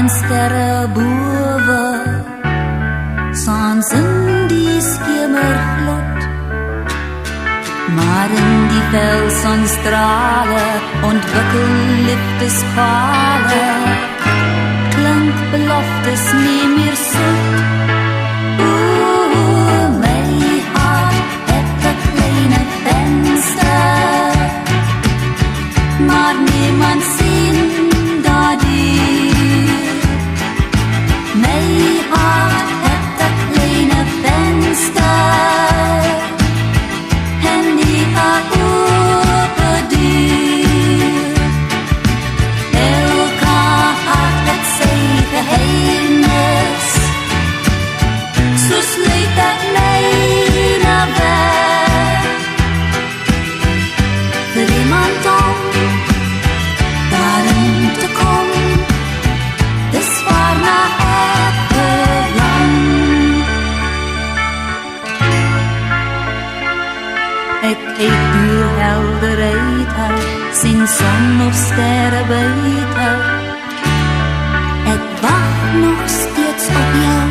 en sterre bowe, saans in die skemerglot. Maar in die velsenstrale ontwikkel liefdeskwale, klink beloftes nie meer soet. My hart het 'n kleine venster, maar niemand sien daardeur. My hart het 'n kleine venster en nie 'n ope deur. Elke hart het sy geheimnis, so sluit dat myne weg. Vir iemand om daarin te kom, dis waarna ek verlang. Ek kyk deur helderheid uit, sien son of sterre buite. Ek wag nog steeds op jou.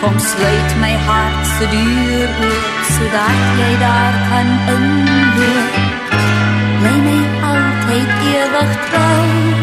Kom sluit my hart se deur oop, sodat jy daar kan inloop. Bly my altyd ewig trou.